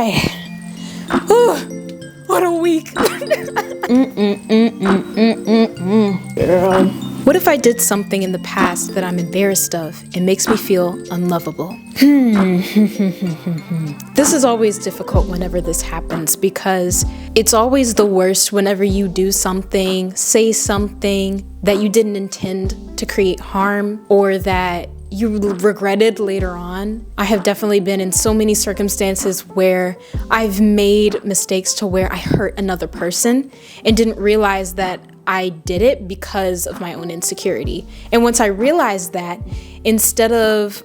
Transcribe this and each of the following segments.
boy. What a week. Girl. What if I did something in the past that I'm embarrassed of and makes me feel unlovable? This is always difficult whenever this happens because it's always the worst whenever you do something, say something that you didn't intend to create harm or that you regretted later on. I have definitely been in so many circumstances where I've made mistakes to where I hurt another person and didn't realize that I did it because of my own insecurity. And once I realized that, instead of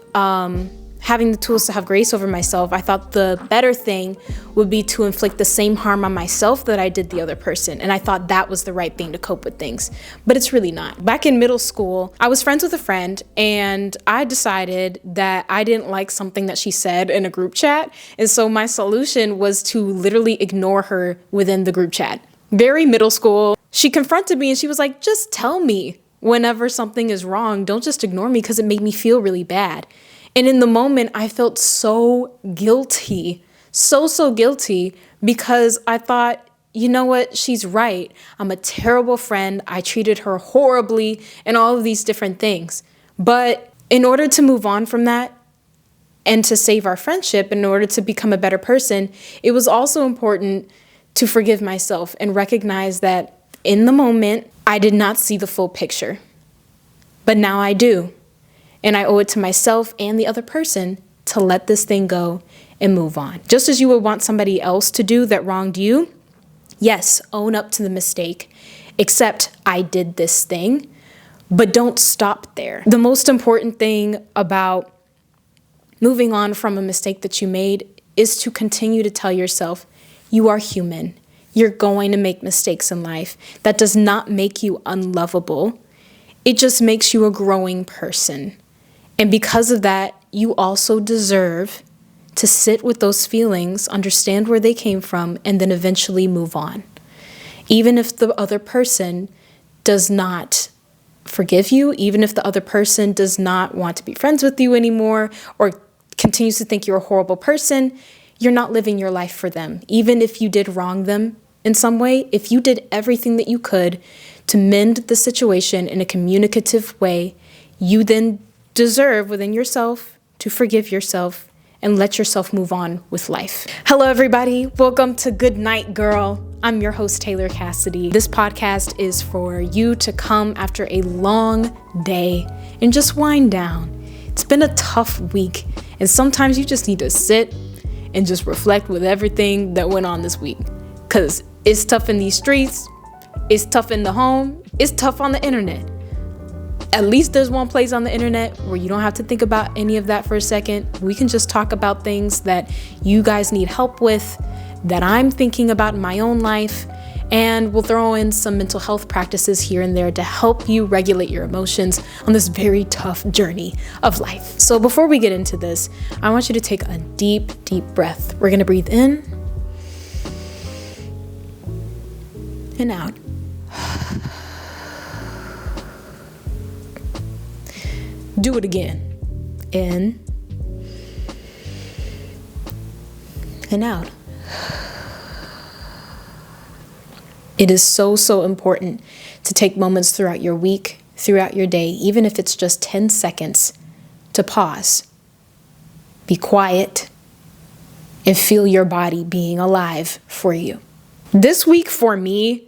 having the tools to have grace over myself, I thought the better thing would be to inflict the same harm on myself that I did the other person. And I thought that was the right thing to cope with things, but it's really not. Back in middle school, I was friends with a friend and I decided that I didn't like something that she said in a group chat. And so my solution was to literally ignore her within the group chat. Very middle school. She confronted me and she was like, just tell me whenever something is wrong. Don't just ignore me, because it made me feel really bad. And in the moment, I felt so guilty, so guilty, because I thought, you know what? She's right. I'm a terrible friend. I treated her horribly and all of these different things. But in order to move on from that and to save our friendship, in order to become a better person, it was also important to forgive myself and recognize that in the moment, I did not see the full picture. But now I do. And I owe it to myself and the other person to let this thing go and move on. Just as you would want somebody else to do that wronged you, yes, own up to the mistake. Accept I did this thing, but don't stop there. The most important thing about moving on from a mistake that you made is to continue to tell yourself, you are human. You're going to make mistakes in life. That does not make you unlovable. It just makes you a growing person. And because of that, you also deserve to sit with those feelings, understand where they came from, and then eventually move on. Even if the other person does not forgive you, even if the other person does not want to be friends with you anymore or continues to think you're a horrible person, you're not living your life for them. Even if you did wrong them in some way, if you did everything that you could to mend the situation in a communicative way, you then deserve within yourself to forgive yourself and let yourself move on with life. Hello, everybody. Welcome to Goodnight, Girl. I'm your host, 𝓂𝓾𝓮. This podcast is for you to come after a long day and just wind down. It's been a tough week, and sometimes you just need to sit and just reflect with everything that went on this week. Because it's tough in these streets, it's tough in the home, it's tough on the internet. At least there's one place on the internet where you don't have to think about any of that for a second. We can just talk about things that you guys need help with, that I'm thinking about in my own life, and we'll throw in some mental health practices here and there to help you regulate your emotions on this very tough journey of life. So before we get into this, I want you to take a deep, deep breath. We're gonna breathe in and out. Do it again. In and out. It is so important to take moments throughout your week, throughout your day, even if it's just 10 seconds, to pause, be quiet, and feel your body being alive for you. This week for me,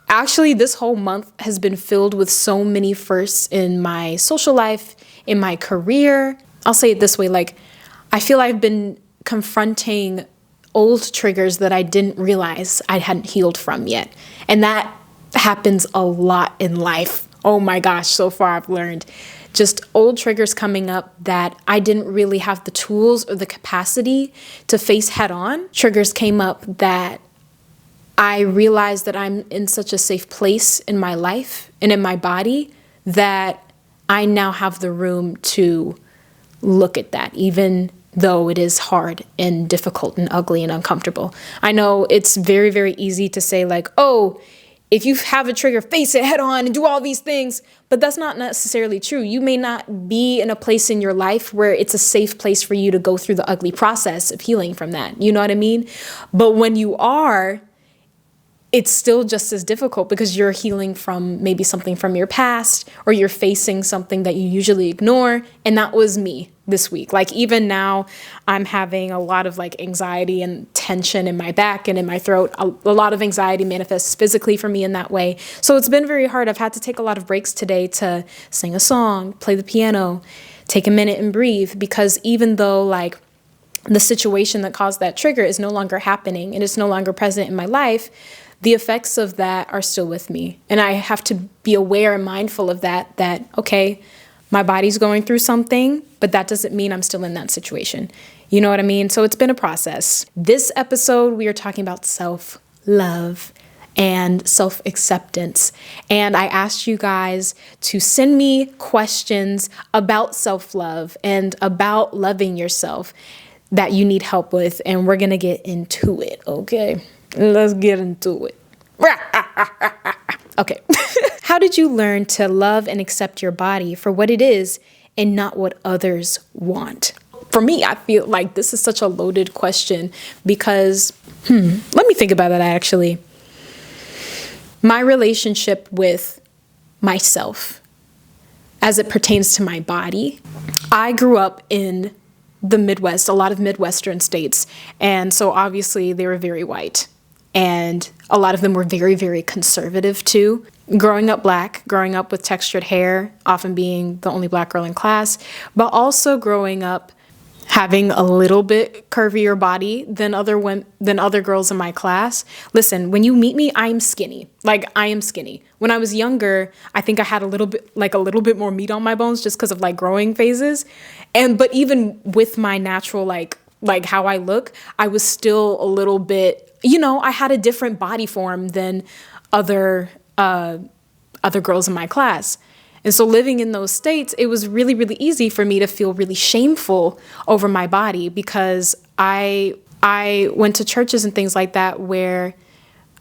actually, this whole month has been filled with so many firsts in my social life, in my career. I'll say it this way, I feel I've been confronting old triggers that I didn't realize I hadn't healed from yet. And that happens a lot in life. Oh my gosh, so far I've learned just old triggers coming up that I didn't really have the tools or the capacity to face head on. Triggers came up that I realized that I'm in such a safe place in my life and in my body that I now have the room to look at that, even though it is hard and difficult and ugly and uncomfortable. I know it's very, very easy to say oh, if you have a trigger, face it head on and do all these things. But that's not necessarily true. You may not be in a place in your life where it's a safe place for you to go through the ugly process of healing from that. You know what I mean? But when you are, it's still just as difficult because you're healing from maybe something from your past, or you're facing something that you usually ignore. And that was me this week. Like even now I'm having a lot of like anxiety and tension in my back and in my throat. A lot of anxiety manifests physically for me in that way. So it's been very hard. I've had to take a lot of breaks today to sing a song, play the piano, take a minute and breathe, because even though like the situation that caused that trigger is no longer happening and it's no longer present in my life, the effects of that are still with me. And I have to be aware and mindful of that, okay, my body's going through something, but that doesn't mean I'm still in that situation. You know what I mean? So it's been a process. This episode, we are talking about self-love and self-acceptance. And I asked you guys to send me questions about self-love and about loving yourself that you need help with. And we're going to get into it, okay? Let's get into it. Okay. How did you learn to love and accept your body for what it is and not what others want? For me, I feel like this is such a loaded question because, let me think about that actually. My relationship with myself as it pertains to my body. I grew up in the Midwest, a lot of Midwestern states. And so obviously they were very white. And a lot of them were very, very conservative too. Growing up black, growing up with textured hair, often being the only black girl in class, but also growing up having a little bit curvier body than other girls in my class. Listen, when you meet me, I'm skinny. Like I am skinny. When I was younger, I think I had a little bit more meat on my bones just because of like growing phases. But even with my natural like how I look, I was still a little bit, I had a different body form than other girls in my class. And so living in those states, it was really, really easy for me to feel really shameful over my body because I went to churches and things like that where,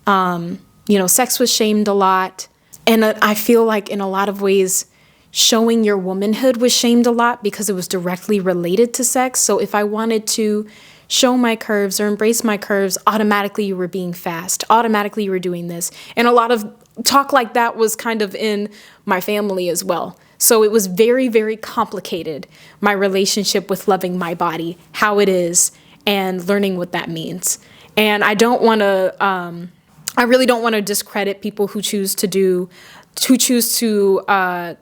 sex was shamed a lot. And I feel like in a lot of ways, showing your womanhood was shamed a lot because it was directly related to sex. So if I wanted to show my curves or embrace my curves, automatically you were being fast. Automatically you were doing this. And a lot of talk like that was kind of in my family as well. So it was very, very complicated, my relationship with loving my body, how it is, and learning what that means. And I really don't want to discredit people who choose to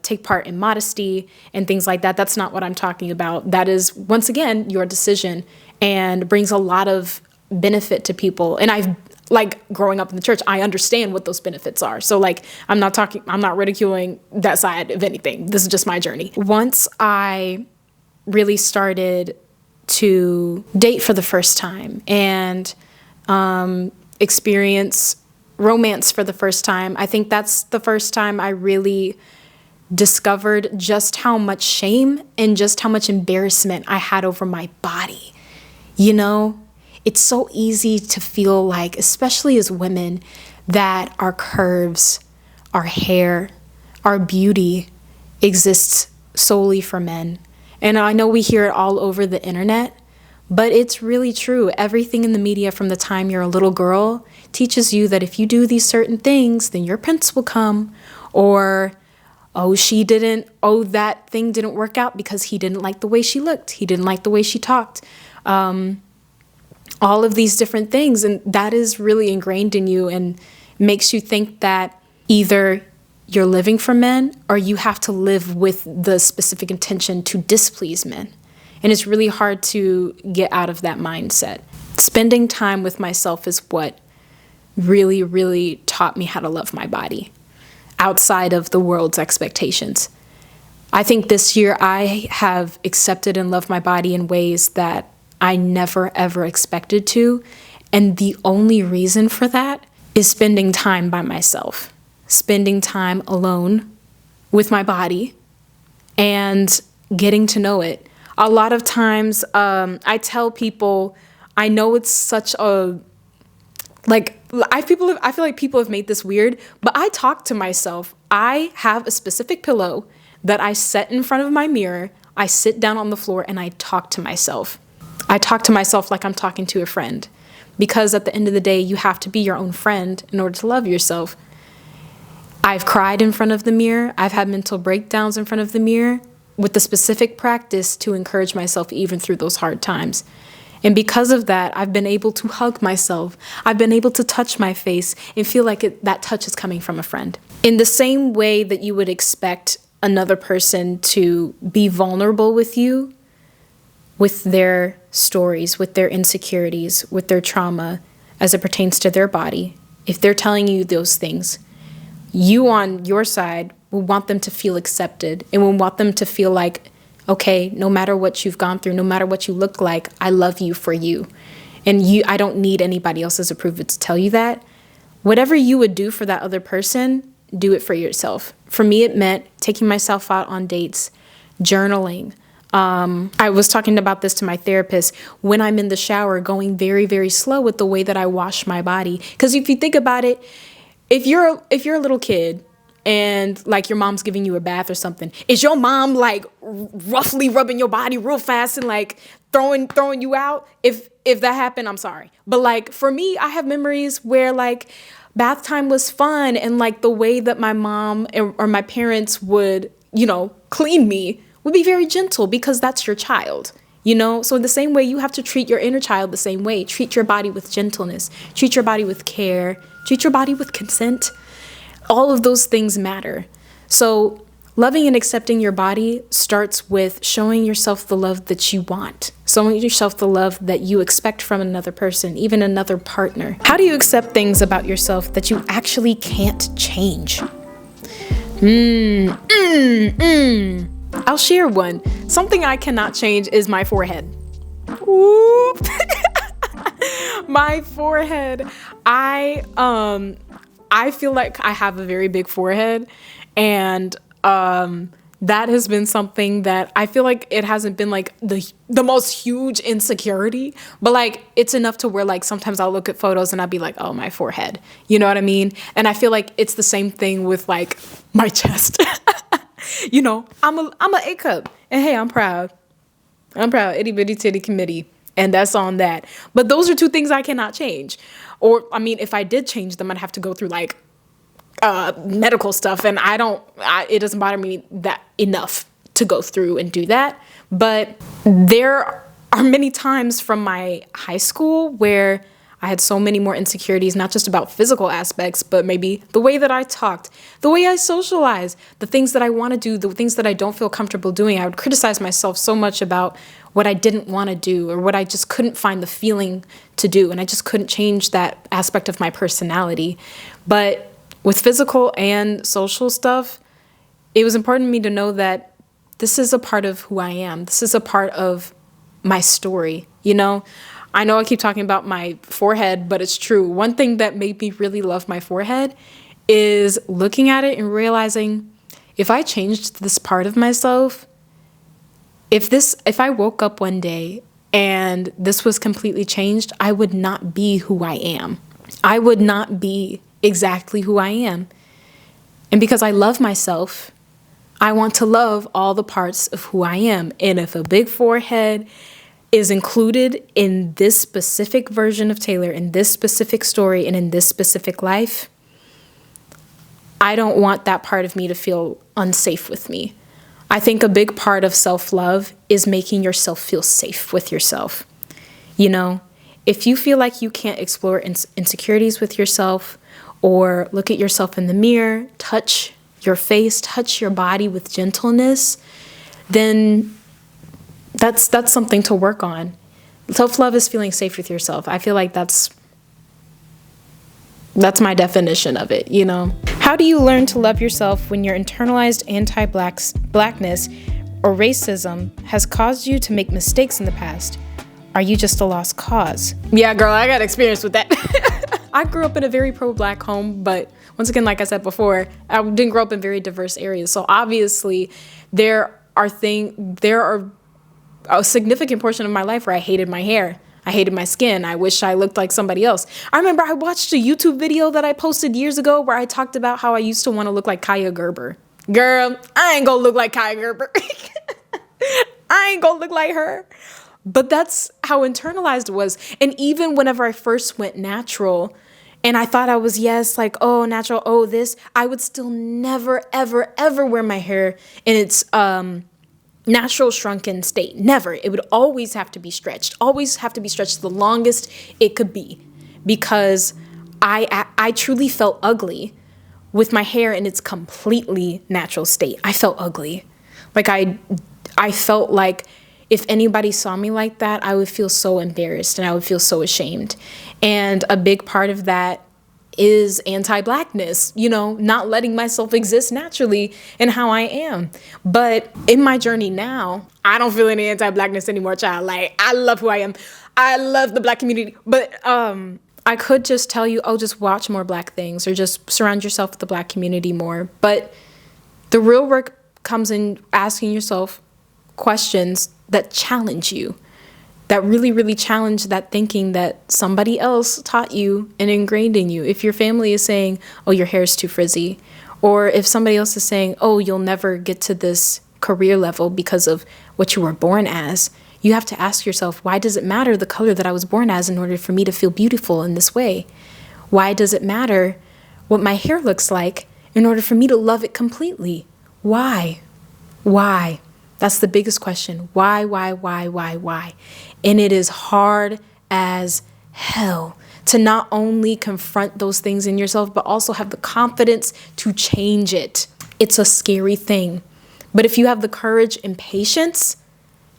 take part in modesty and things like that. That's not what I'm talking about. That is, once again, your decision and brings a lot of benefit to people. And I've growing up in the church, I understand what those benefits are. So I'm not ridiculing that side of anything. This is just my journey. Once I really started to date for the first time and experience romance for the first time, I think that's the first time I really discovered just how much shame and just how much embarrassment I had over my body. It's so easy to feel like, especially as women, that our curves, our hair, our beauty exists solely for men. And I know we hear it all over the internet, but it's really true. Everything in the media from the time you're a little girl teaches you that if you do these certain things, then your prince will come. Or, that thing didn't work out because he didn't like the way she looked. He didn't like the way she talked. All of these different things. And that is really ingrained in you and makes you think that either you're living for men or you have to live with the specific intention to displease men. And it's really hard to get out of that mindset. Spending time with myself is what really, really taught me how to love my body outside of the world's expectations. I think this year I have accepted and loved my body in ways that I never, ever expected to. And the only reason for that is spending time by myself, spending time alone with my body and getting to know it. A lot of times I tell people, I know it's such a Like, I feel like people have made this weird, but I talk to myself. I have a specific pillow that I set in front of my mirror. I sit down on the floor and I talk to myself. I talk to myself like I'm talking to a friend, because at the end of the day, you have to be your own friend in order to love yourself. I've cried in front of the mirror. I've had mental breakdowns in front of the mirror with the specific practice to encourage myself even through those hard times. And because of that, I've been able to hug myself. I've been able to touch my face and feel like that touch is coming from a friend. In the same way that you would expect another person to be vulnerable with you, with their stories, with their insecurities, with their trauma as it pertains to their body, if they're telling you those things, you on your side will want them to feel accepted and will want them to feel like, okay, no matter what you've gone through, no matter what you look like, I love you for you. And I don't need anybody else's approval to tell you that. Whatever you would do for that other person, do it for yourself. For me, it meant taking myself out on dates, journaling. I was talking about this to my therapist. When I'm in the shower, going very, very slow with the way that I wash my body. Because if you think about it, if you're a little kid and like your mom's giving you a bath or something, is your mom like roughly rubbing your body real fast and like throwing you out? If that happened, I'm sorry. But like for me, I have memories where like bath time was fun, and like the way that my mom or my parents would, clean me would be very gentle, because that's your child, So in the same way, you have to treat your inner child the same way. Treat your body with gentleness, treat your body with care, treat your body with consent. All of those things matter. So loving and accepting your body starts with showing yourself the love that you want, showing yourself the love that you expect from another person, even another partner. How do you accept things about yourself that you actually can't change? I'll share one. Something I cannot change is my forehead. Ooh. My forehead. I feel like I have a very big forehead, and that has been something that I feel like it hasn't been like the most huge insecurity, but like it's enough to where like sometimes I'll look at photos and I'll be like, oh, my forehead, you know what I mean? And I feel like it's the same thing with like my chest. I'm a A cup, and hey, I'm proud. Itty bitty titty committee. And that's on that. But those are two things I cannot change. Or, I mean, if I did change them, I'd have to go through like medical stuff. And it doesn't bother me that enough to go through and do that. But there are many times from my high school where I had so many more insecurities, not just about physical aspects, but maybe the way that I talked, the way I socialize, the things that I want to do, the things that I don't feel comfortable doing. I would criticize myself so much about what I didn't want to do or what I just couldn't find the feeling to do. And I just couldn't change that aspect of my personality. But with physical and social stuff, it was important to me to know that this is a part of who I am. This is a part of my story, I know I keep talking about my forehead, but it's true. One thing that made me really love my forehead is looking at it and realizing if I changed this part of myself, if I woke up one day and this was completely changed, I would not be who I am. I would not be exactly who I am. And because I love myself, I want to love all the parts of who I am. And if a big forehead is included in this specific version of Taylor, in this specific story, and in this specific life, I don't want that part of me to feel unsafe with me. I think a big part of self-love is making yourself feel safe with yourself. If you feel like you can't explore insecurities with yourself or look at yourself in the mirror, touch your face, touch your body with gentleness, then that's something to work on. Self-love is feeling safe with yourself. I feel like that's my definition of it, How do you learn to love yourself when your internalized anti-blackness or racism has caused you to make mistakes in the past? Are you just a lost cause? Yeah, girl, I got experience with that. I grew up in a very pro-black home, but once again, like I said before, I didn't grow up in very diverse areas. So obviously, there are a significant portion of my life where I hated my hair. I hated my skin. I wish I looked like somebody else. I remember I watched a YouTube video that I posted years ago where I talked about how I used to want to look like Kaia Gerber. Girl, I ain't gonna look like Kaia Gerber. I ain't gonna look like her. But that's how internalized it was. And even whenever I first went natural and I thought I was, yes, like, oh, natural, oh, this, I would still never, ever, ever wear my hair in its natural shrunken state. Never. It would always have to be stretched. Always have to be stretched the longest it could be, because I truly felt ugly with my hair in its completely natural state. I felt ugly. Like I felt like if anybody saw me like that, I would feel so embarrassed and I would feel so ashamed. And a big part of that is anti-blackness, you know, not letting myself exist naturally in how I am. But in my journey now, I don't feel any anti-blackness anymore, child. Like, I love who I am. I love the Black community. But I could just tell you, oh, just watch more Black things or just surround yourself with the Black community more. But the real work comes in asking yourself questions that challenge you, that really, really challenge that thinking that somebody else taught you and ingrained in you. If your family is saying, oh, your hair is too frizzy, or if somebody else is saying, oh, you'll never get to this career level because of what you were born as, you have to ask yourself, why does it matter the color that I was born as in order for me to feel beautiful in this way? Why does it matter what my hair looks like in order for me to love it completely? Why? Why? That's the biggest question. Why? And it is hard as hell to not only confront those things in yourself, but also have the confidence to change it. It's a scary thing. But if you have the courage and patience,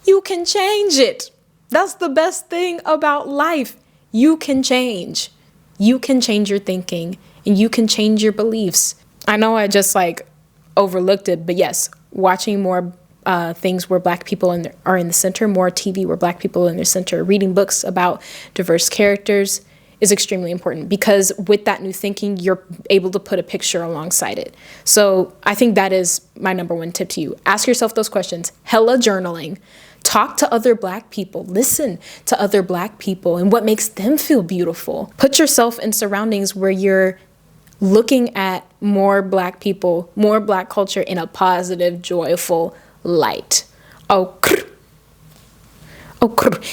you can change it. That's the best thing about life. You can change. You can change your thinking and you can change your beliefs. I know I just overlooked it, but yes, watching more things where Black people are in the center, more TV where Black people are in the center, reading books about diverse characters is extremely important, because with that new thinking, you're able to put a picture alongside it. So I think that is my number one tip to you. Ask yourself those questions. Hella journaling. Talk to other Black people. Listen to other Black people and what makes them feel beautiful. Put yourself in surroundings where you're looking at more Black people, more Black culture in a positive, joyful light. Oh,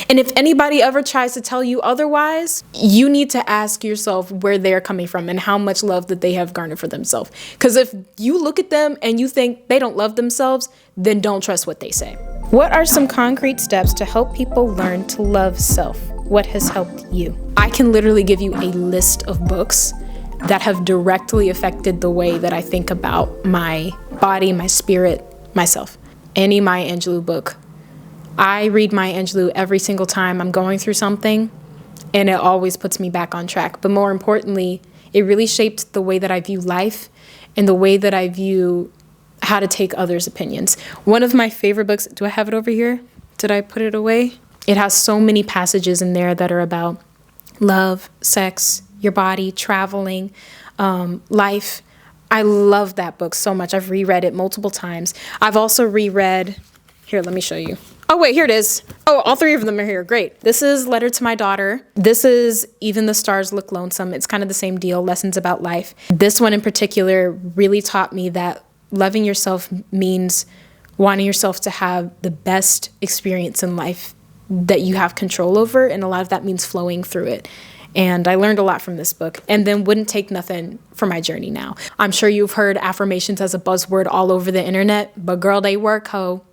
and if anybody ever tries to tell you otherwise, you need to ask yourself where they're coming from and how much love that they have garnered for themselves. Because if you look at them and you think they don't love themselves, then don't trust what they say. What are some concrete steps to help people learn to love self? What has helped you? I can literally give you a list of books that have directly affected the way that I think about my body, my spirit, myself. Any Maya Angelou book. I read Maya Angelou every single time I'm going through something, and it always puts me back on track. But more importantly, it really shaped the way that I view life and the way that I view how to take others' opinions. One of my favorite books, do I have it over here? Did I put it away? It has so many passages in there that are about love, sex, your body, traveling, life. I love that book so much. I've reread it multiple times. I've also reread, here, let me show you. Oh, wait, here it is. Oh, all three of them are here. Great. This is Letter to My Daughter. This is Even the Stars Look Lonesome. It's kind of the same deal, lessons about life. This one in particular really taught me that loving yourself means wanting yourself to have the best experience in life that you have control over. And a lot of that means flowing through it. And I learned a lot from this book, and then wouldn't take nothing for my journey now. I'm sure you've heard affirmations as a buzzword all over the internet, but girl, they work, ho.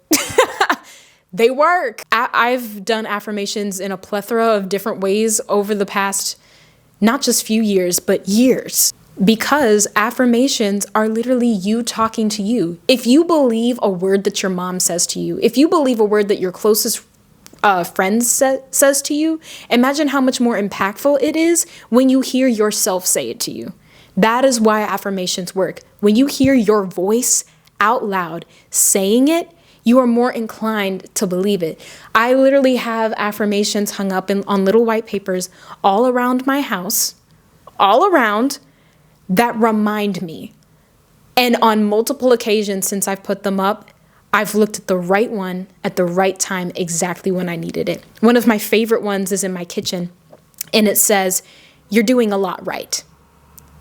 They work. I've done affirmations in a plethora of different ways over the past, not just few years, but years. Because affirmations are literally you talking to you. If you believe a word that your mom says to you, if you believe a word that your closest friend says to you, imagine how much more impactful it is when you hear yourself say it to you. That is why affirmations work. When you hear your voice out loud saying it, you are more inclined to believe it. I literally have affirmations hung up on little white papers all around my house, all around, that remind me. And on multiple occasions since I've put them up, I've looked at the right one at the right time, exactly when I needed it. One of my favorite ones is in my kitchen, and it says, "You're doing a lot right."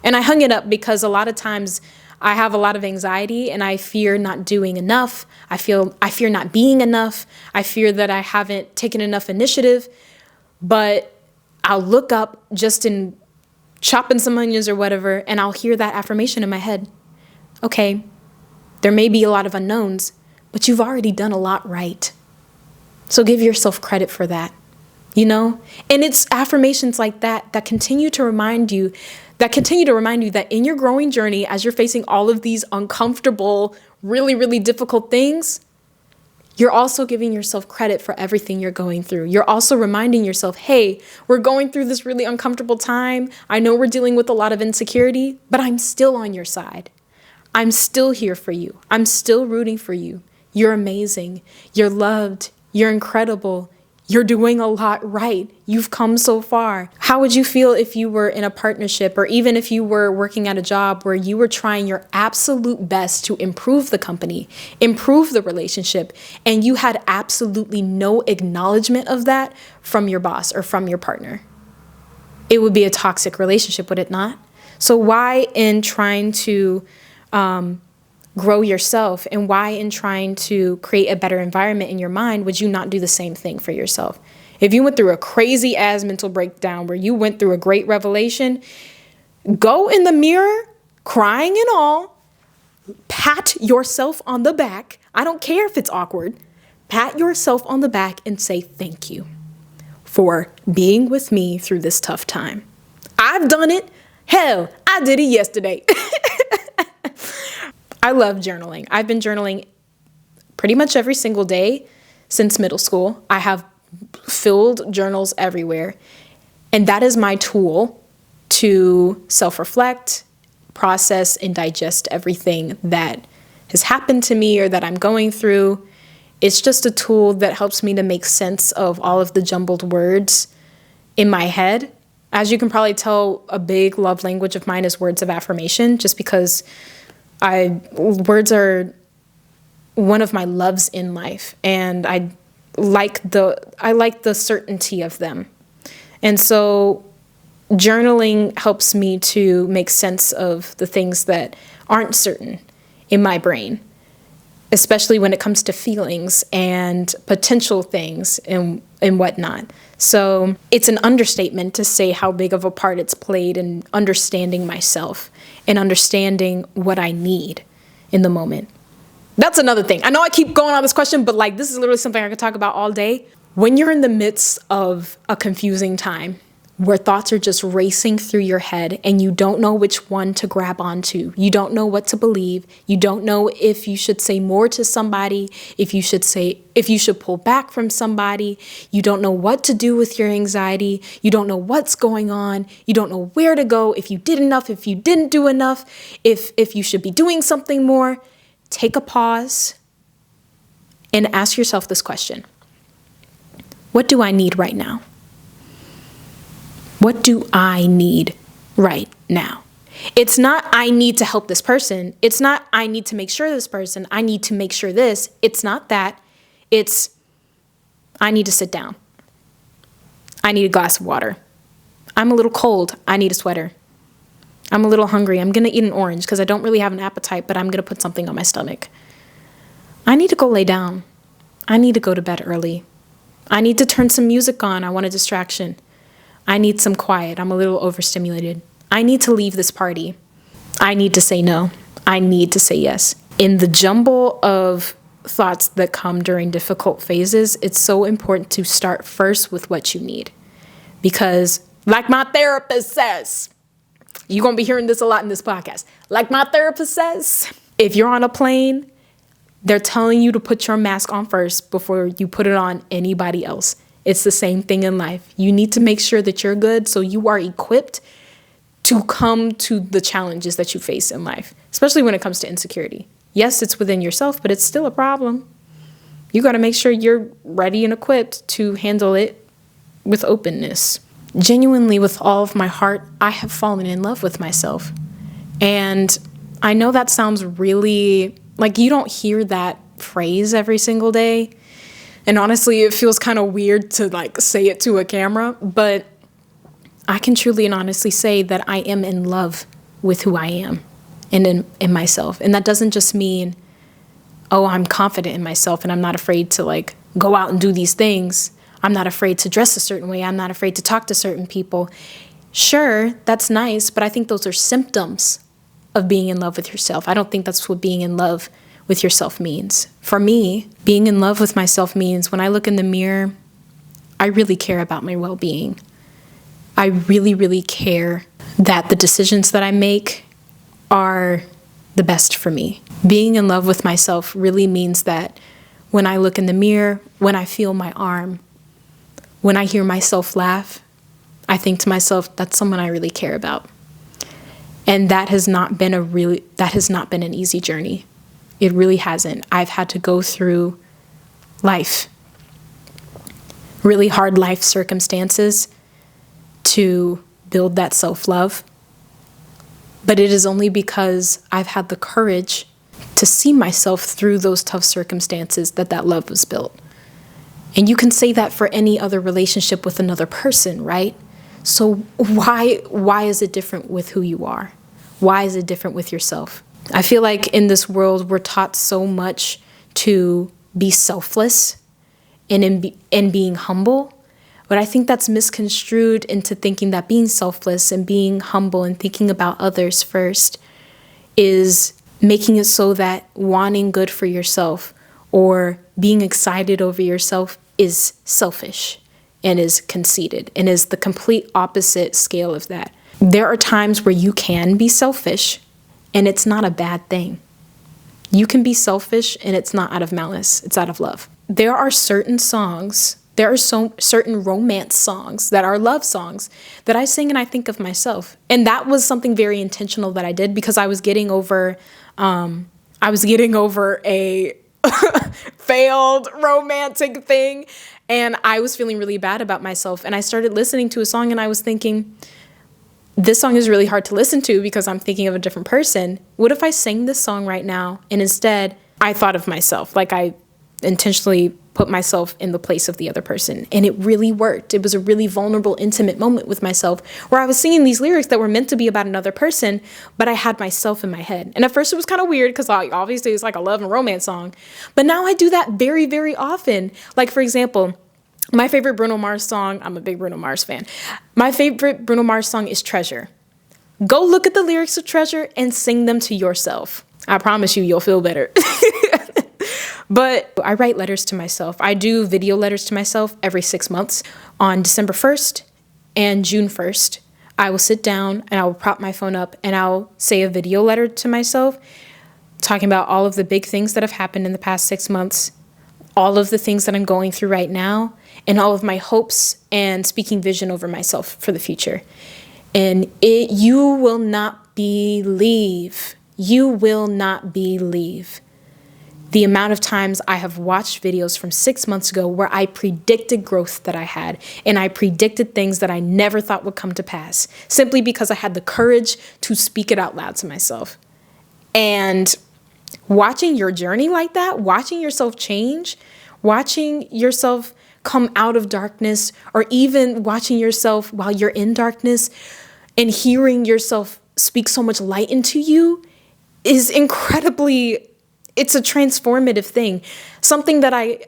And I hung it up because a lot of times I have a lot of anxiety and I fear not doing enough. I fear not being enough. I fear that I haven't taken enough initiative. But I'll look up just in chopping some onions or whatever, and I'll hear that affirmation in my head. Okay, there may be a lot of unknowns, but you've already done a lot right. So give yourself credit for that, And it's affirmations like that that continue to remind you that in your growing journey, as you're facing all of these uncomfortable, really, really difficult things, you're also giving yourself credit for everything you're going through. You're also reminding yourself, hey, we're going through this really uncomfortable time. I know we're dealing with a lot of insecurity, but I'm still on your side. I'm still here for you. I'm still rooting for you. You're amazing. You're loved. You're incredible. You're doing a lot right. You've come so far. How would you feel if you were in a partnership, or even if you were working at a job where you were trying your absolute best to improve the company, improve the relationship, and you had absolutely no acknowledgement of that from your boss or from your partner? It would be a toxic relationship, would it not? So why, in trying to grow yourself, and why, in trying to create a better environment in your mind, would you not do the same thing for yourself? If you went through a crazy ass mental breakdown where you went through a great revelation, go in the mirror, crying and all, pat yourself on the back. I don't care if it's awkward. Pat yourself on the back and say thank you for being with me through this tough time. I've done it. Hell, I did it yesterday. I love journaling. I've been journaling pretty much every single day since middle school. I have filled journals everywhere. And that is my tool to self-reflect, process, and digest everything that has happened to me or that I'm going through. It's just a tool that helps me to make sense of all of the jumbled words in my head. As you can probably tell, a big love language of mine is words of affirmation, just because words are one of my loves in life, and I like the certainty of them. And so journaling helps me to make sense of the things that aren't certain in my brain, especially when it comes to feelings and potential things and whatnot. So it's an understatement to say how big of a part it's played in understanding myself and understanding what I need in the moment. That's another thing. I know I keep going on this question, but this is literally something I could talk about all day. When you're in the midst of a confusing time, where thoughts are just racing through your head and you don't know which one to grab onto. You don't know what to believe. You don't know if you should say more to somebody, if you should pull back from somebody. You don't know what to do with your anxiety. You don't know what's going on. You don't know where to go, if you did enough, if you didn't do enough, if you should be doing something more. Take a pause and ask yourself this question. What do I need right now? What do I need right now? It's not I need to help this person. It's not I need to make sure this person. I need to make sure this. It's not that. It's I need to sit down. I need a glass of water. I'm a little cold. I need a sweater. I'm a little hungry. I'm going to eat an orange because I don't really have an appetite, but I'm going to put something on my stomach. I need to go lay down. I need to go to bed early. I need to turn some music on. I want a distraction. I need some quiet. I'm a little overstimulated. I need to leave this party. I need to say no. I need to say yes. In the jumble of thoughts that come during difficult phases, it's so important to start first with what you need. Because like my therapist says, you're going to be hearing this a lot in this podcast. Like my therapist says, if you're on a plane, they're telling you to put your mask on first before you put it on anybody else. It's the same thing in life. You need to make sure that you're good so you are equipped to come to the challenges that you face in life, especially when it comes to insecurity. Yes, it's within yourself, but it's still a problem. You got to make sure you're ready and equipped to handle it with openness. Genuinely, with all of my heart, I have fallen in love with myself. And I know that sounds really, you don't hear that phrase every single day. And honestly, it feels kind of weird to like say it to a camera, but I can truly and honestly say that I am in love with who I am and in myself. And that doesn't just mean, oh, I'm confident in myself and I'm not afraid to like go out and do these things. I'm not afraid to dress a certain way. I'm not afraid to talk to certain people. Sure, that's nice, but I think those are symptoms of being in love with yourself. I don't think that's what being in love with yourself means. For me, being in love with myself means when I look in the mirror, I really care about my well-being. I really, really care that the decisions that I make are the best for me. Being in love with myself really means that when I look in the mirror, when I feel my arm, when I hear myself laugh, I think to myself, that's someone I really care about. And that has not been an easy journey. It really hasn't. I've had to go through life, really hard life circumstances to build that self-love. But it is only because I've had the courage to see myself through those tough circumstances that love was built. And you can say that for any other relationship with another person, right? So why is it different with who you are? Why is it different with yourself? I feel like in this world, we're taught so much to be selfless and being humble. But I think that's misconstrued into thinking that being selfless and being humble and thinking about others first is making it so that wanting good for yourself or being excited over yourself is selfish and is conceited and is the complete opposite scale of that. There are times where you can be selfish and it's not a bad thing. You can be selfish and it's not out of malice, it's out of love. There are certain songs, certain romance songs that are love songs that I sing and I think of myself. And that was something very intentional that I did because I was getting over a failed romantic thing and I was feeling really bad about myself. And I started listening to a song and I was thinking, this song is really hard to listen to because I'm thinking of a different person. What if I sang this song right now and instead I thought of myself, like I intentionally put myself in the place of the other person. And it really worked. It was a really vulnerable, intimate moment with myself where I was singing these lyrics that were meant to be about another person, but I had myself in my head. And at first it was kind of weird because obviously it's like a love and romance song. But now I do that very, very often. Like, for example, my favorite Bruno Mars song, I'm a big Bruno Mars fan. My favorite Bruno Mars song is Treasure. Go look at the lyrics of Treasure and sing them to yourself. I promise you, you'll feel better. But I write letters to myself. I do video letters to myself every 6 months. On December 1st and June 1st, I will sit down and I will prop my phone up and I'll say a video letter to myself talking about all of the big things that have happened in the past 6 months, all of the things that I'm going through right now, and all of my hopes and speaking vision over myself for the future. And you will not believe the amount of times I have watched videos from 6 months ago where I predicted growth that I had and I predicted things that I never thought would come to pass simply because I had the courage to speak it out loud to myself. And watching your journey like that, watching yourself change, watching yourself come out of darkness, or even watching yourself while you're in darkness and hearing yourself speak so much light into you is it's a transformative thing. Something that I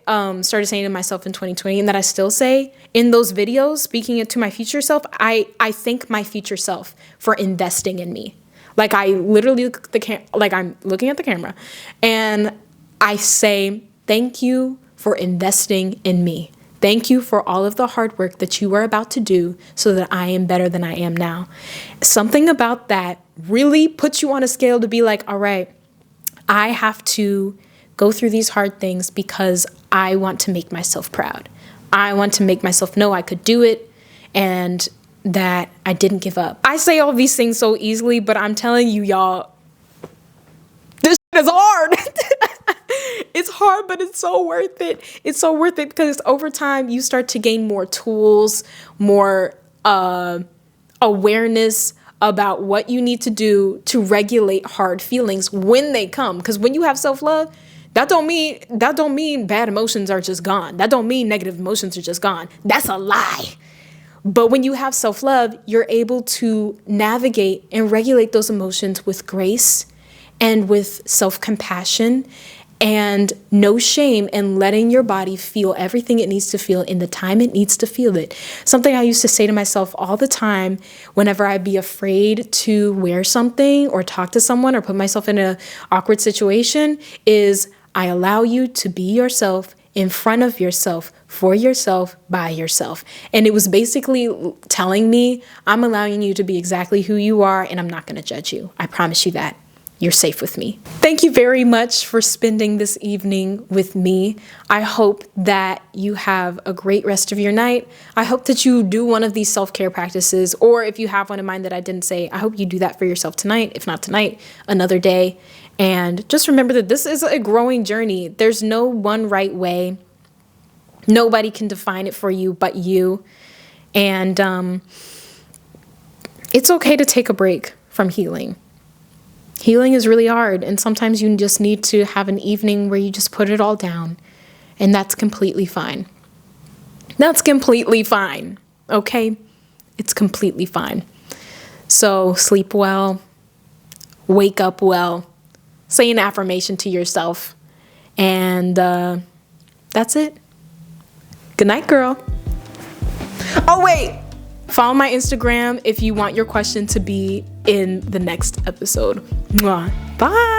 started saying to myself in 2020 and that I still say in those videos, speaking it to my future self, I thank my future self for investing in me. Like I literally I'm looking at the camera and I say, thank you for investing in me. Thank you for all of the hard work that you are about to do so that I am better than I am now. Something about that really puts you on a scale to be like, all right, I have to go through these hard things because I want to make myself proud. I want to make myself know I could do it and that I didn't give up. I say all these things so easily, but I'm telling you, y'all, this shit is hard. It's hard, but it's so worth it. It's so worth it because over time you start to gain more tools, more awareness about what you need to do to regulate hard feelings when they come. Because when you have self-love, That don't mean bad emotions are just gone. That don't mean negative emotions are just gone. That's a lie. But when you have self-love, you're able to navigate and regulate those emotions with grace and with self-compassion and no shame, and letting your body feel everything it needs to feel in the time it needs to feel it. Something I used to say to myself all the time whenever I'd be afraid to wear something or talk to someone or put myself in an awkward situation is, I allow you to be yourself in front of yourself, for yourself, by yourself. And it was basically telling me, I'm allowing you to be exactly who you are, and I'm not going to judge you. I promise you that. You're safe with me. Thank you very much for spending this evening with me. I hope that you have a great rest of your night. I hope that you do one of these self-care practices, or if you have one in mind that I didn't say, I hope you do that for yourself tonight. If not tonight, another day. And just remember that this is a growing journey. There's no one right way. Nobody can define it for you but you. And it's okay to take a break from healing. Healing is really hard, and sometimes you just need to have an evening where you just put it all down, and that's completely fine. That's completely fine, okay? It's completely fine. So sleep well, wake up well, say an affirmation to yourself, and that's it. Good night, girl. Oh, wait. Follow my Instagram if you want your question to be in the next episode. Mwah. Bye.